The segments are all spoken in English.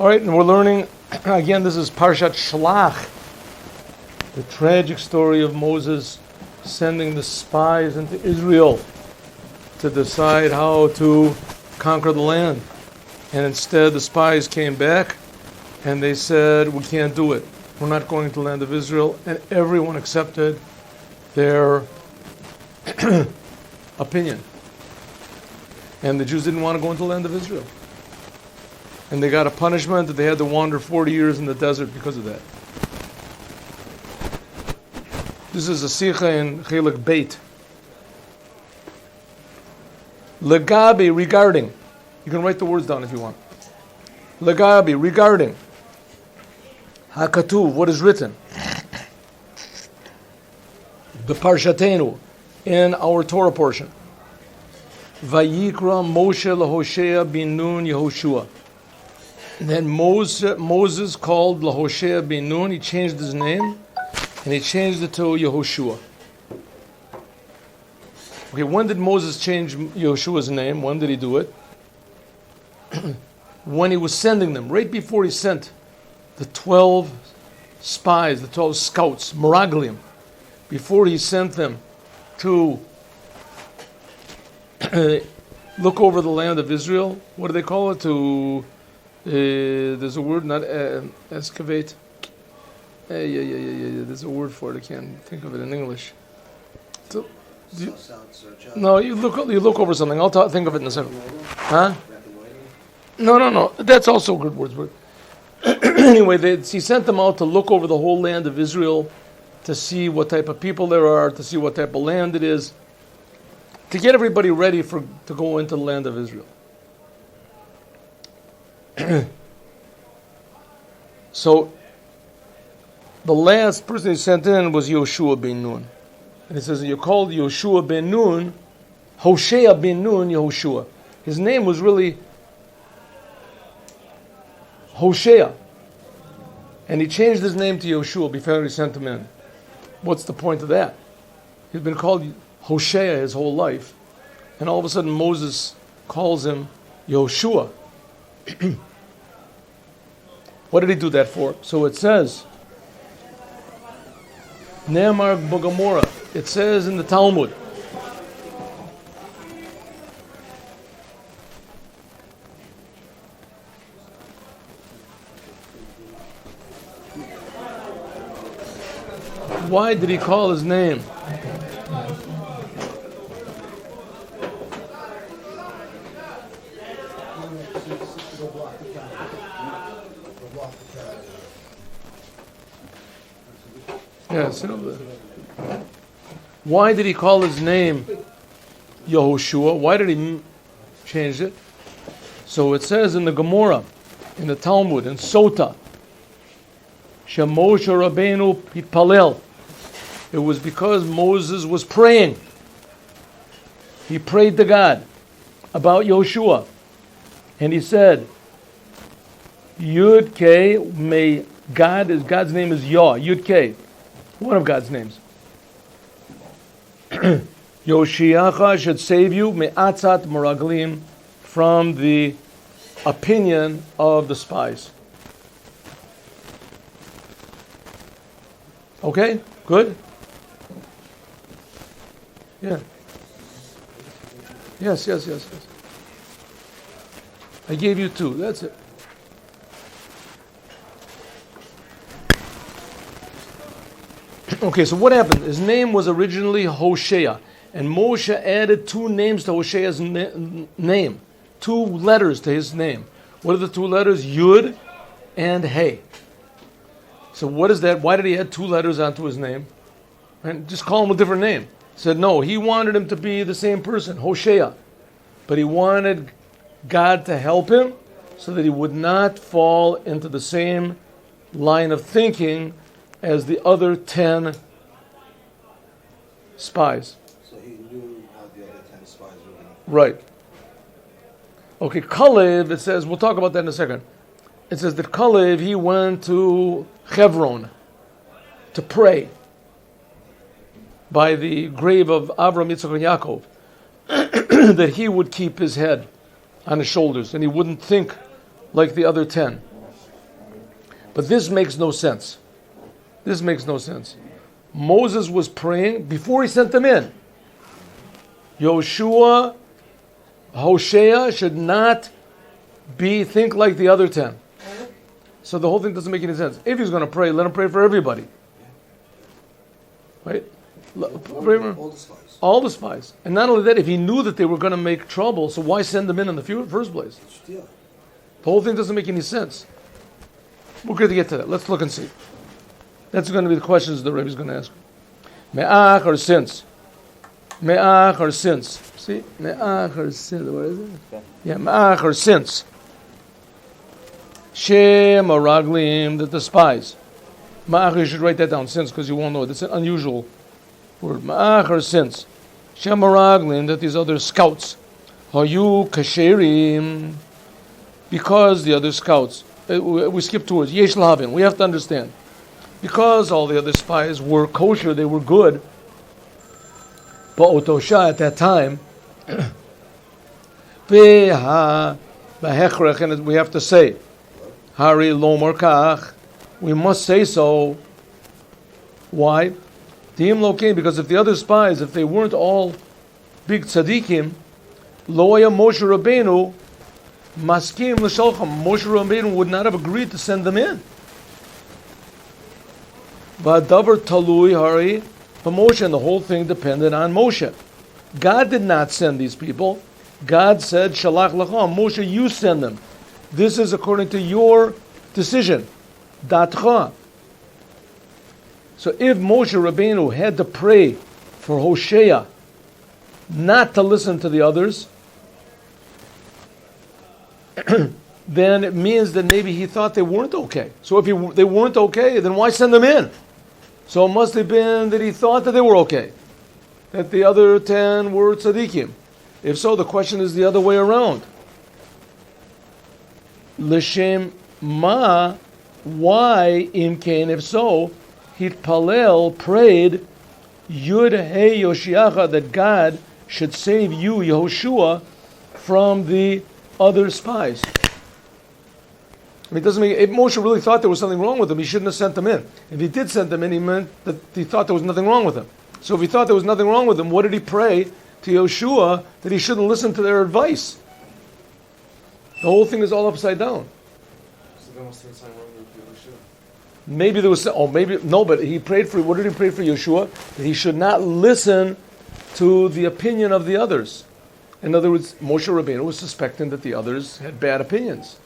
All right, and we're learning, again, this is Parshat Shlach, the tragic story of Moses sending the spies into Israel to decide how to conquer the land. And instead, the spies came back and they said, we can't do it. We're not going to the land of Israel. And everyone accepted their opinion. And the Jews didn't want to go into the land of Israel. And they got a punishment that they had to wander 40 years in the desert because of that. This is a sikha in Chelik Beit. Legabi, regarding. You can write the words down if you want. Legabi, regarding. Hakatuv, what is written. The Parshatenu, in our Torah portion. Vayikra Moshe LaHoshea bin Nun Yehoshua. Then Moses called LaHoshea bin Nun. He changed his name, and he changed it to Yehoshua. Okay, when did Moses change Yehoshua's name? When did he do it? When he was sending them, right before he sent the 12 spies, the 12 scouts, Meraglim, before he sent them to look over the land of Israel. What do they call it? To there's a word, not excavate. There's a word for it. I can't think of it in English. You look over something. I'll think of it in a second. Huh? No. That's also good words. But anyway, he sent them out to look over the whole land of Israel, to see what type of people there are, to see what type of land it is, to get everybody ready to go into the land of Israel. So, the last person he sent in was Yehoshua ben Nun. And it says, you called Yehoshua ben Nun, Hoshea ben Nun Yehoshua. His name was really Hoshea. And he changed his name to Yehoshua before he sent him in. What's the point of that? He's been called Hoshea his whole life. And all of a sudden Moses calls him Yehoshua. What did he do that for? So it says, Ne'amar Bogamora. It says in the Talmud, why did he call his name? Sit over there. Why did he call his name Yehoshua? Why did he change it? So it says in the Gemara, in the Talmud, in Sota, Shemoshe Rabbeinu Pitpalel. It was because Moses was praying. He prayed to God about Yehoshua. And he said, Yud K, may God's name is Yah, Yud K. One of God's names. Yoshiacha should save you me'atzat meraglim, from the opinion of the spies. Okay, good. Yeah. Yes. I gave you 2. That's it. Okay, so what happened? His name was originally Hoshea, and Moshe added 2 names to Hoshea's name, 2 letters to his name. What are the 2 letters? Yud and Hey. So what is that? Why did he add 2 letters onto his name? And just call him a different name. He said no, he wanted him to be the same person, Hoshea, but he wanted God to help him so that he would not fall into the same line of thinking as the other 10 spies. So he knew how the other 10 spies were going to... Right. Okay, Kalev, it says, we'll talk about that in a second. It says that Kalev, he went to Hebron to pray by the grave of Avram, Yitzchak, and Yaakov, that he would keep his head on his shoulders and he wouldn't think like the other 10. But this makes no sense. This makes no sense. Moses was praying before he sent them in. Hoshea should not think like the other 10. So the whole thing doesn't make any sense. If he's going to pray, let him pray for everybody. Right? All the spies. All the spies. And not only that, if he knew that they were going to make trouble, so why send them in the first place? Steal. The whole thing doesn't make any sense. We're going to get to that. Let's look and see. That's going to be the questions the Rebbe is going to ask. Me'ach or since? Me'ach or since? See? Me'ach or since. What is it? Yeah, me'ach or since. Shem or raglim, that the spies. Ma'ach, you should write that down, since, because you won't know it. It's an unusual word. Ma'ach or since. Shem or raglim, that these other scouts. Hayu kasherim. Because the other scouts. We skip towards Yesh Lavin. We have to understand. Because all the other spies were kosher, they were good. Ba'otosha at that time. We have to say, Hari lomar kach. We must say so. Why? Dim lokein, because if the other spies, if they weren't all big tzaddikim, loya Moshe Rabbeinu maskim l'sholcham. Moshe Rabbeinu would not have agreed to send them in. V'adavar talui hari b'Moshe, and the whole thing depended on Moshe. God did not send these people. God said, Shlach lacham, Moshe, you send them. This is according to your decision. Datcha. So if Moshe Rabbeinu had to pray for Hoshea not to listen to the others, then it means that maybe he thought they weren't okay. So if they weren't okay, then why send them in? So it must have been that he thought that they were okay, that the other 10 were tzaddikim. If so, the question is the other way around. L'shem ma, why imkain? If so, hitpalel, prayed, Yud Hey Yoshiacha, that God should save you, Yehoshua, from the other spies. I mean, it doesn't make, if Moshe really thought there was something wrong with them, he shouldn't have sent them in. If he did send them in, he meant that he thought there was nothing wrong with them. So if he thought there was nothing wrong with them, what did he pray to Yehoshua that he shouldn't listen to their advice? The whole thing is all upside down. So there must have been something wrong with Yehoshua. Maybe there was, but he prayed for, what did he pray for Yehoshua? That he should not listen to the opinion of the others. In other words, Moshe Rabbeinu was suspecting that the others had bad opinions.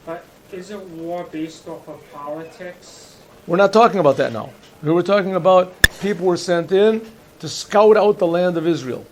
But isn't war based off of politics? We're not talking about that now. We were talking about people were sent in to scout out the land of Israel.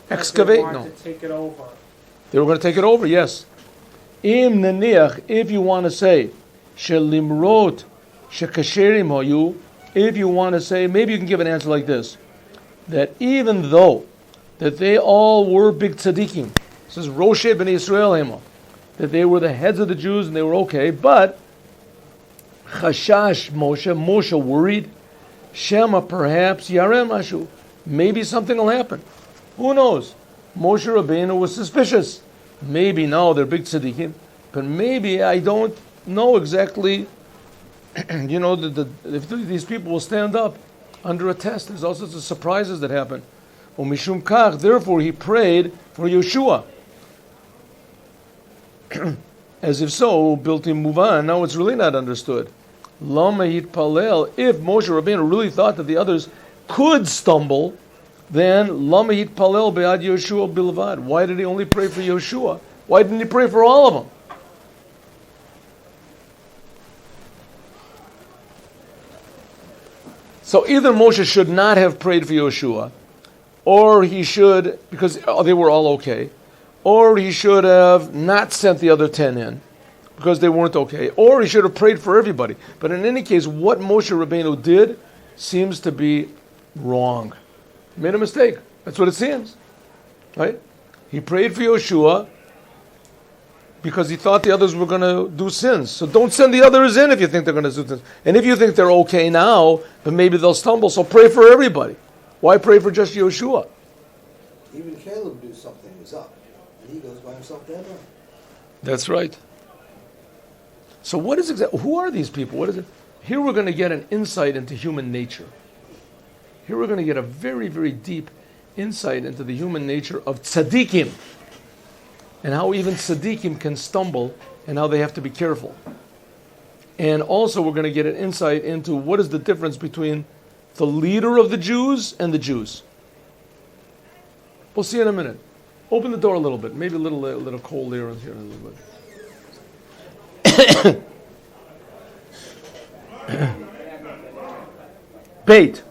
Excavate, They wanted no. to take it over. They were going to take it over, yes. Im neniach, if you want to say, shelimrot shekasherim hoyu, if you want to say, maybe you can give an answer like this, that even though that they all were big tzaddikim, this is Roshei b'nei Yisrael hema, that they were the heads of the Jews and they were okay, but chashash Moshe worried, Shema perhaps yarem mashu, maybe something will happen. Who knows? Moshe Rabbeinu was suspicious. Maybe now they're big tzaddikim, but maybe I don't know exactly. If these people will stand up under a test. There's all sorts of surprises that happen. Umishum kach, therefore he prayed for Yeshua. As if so, built in Muvan. Now it's really not understood. Lama hitpalel. If Moshe Rabbeinu really thought that the others could stumble, then Lama hitpalel be'ad Yeshua bilvad. Why did he only pray for Yeshua? Why didn't he pray for all of them? So either Moshe should not have prayed for Yeshua, or he should, because they were all okay, or he should have not sent the other 10 in, because they weren't okay, or he should have prayed for everybody. But in any case, what Moshe Rabbeinu did seems to be wrong. He made a mistake. That's what it seems. Right? He prayed for Yeshua because he thought the others were going to do sins. So don't send the others in if you think they're going to do sins. And if you think they're okay now, but maybe they'll stumble, so pray for everybody. Why pray for just Yeshua? Even Caleb knew something was up, and he goes by himself to Hebron. That's right. So what is who are these people? What is it? Here we're going to get an insight into human nature. Here we're going to get a very, very deep insight into the human nature of tzaddikim and how even tzaddikim can stumble and how they have to be careful. And also we're going to get an insight into what is the difference between the leader of the Jews and the Jews. We'll see in a minute. Open the door a little bit. Maybe a little cold air in here a little bit. Bait.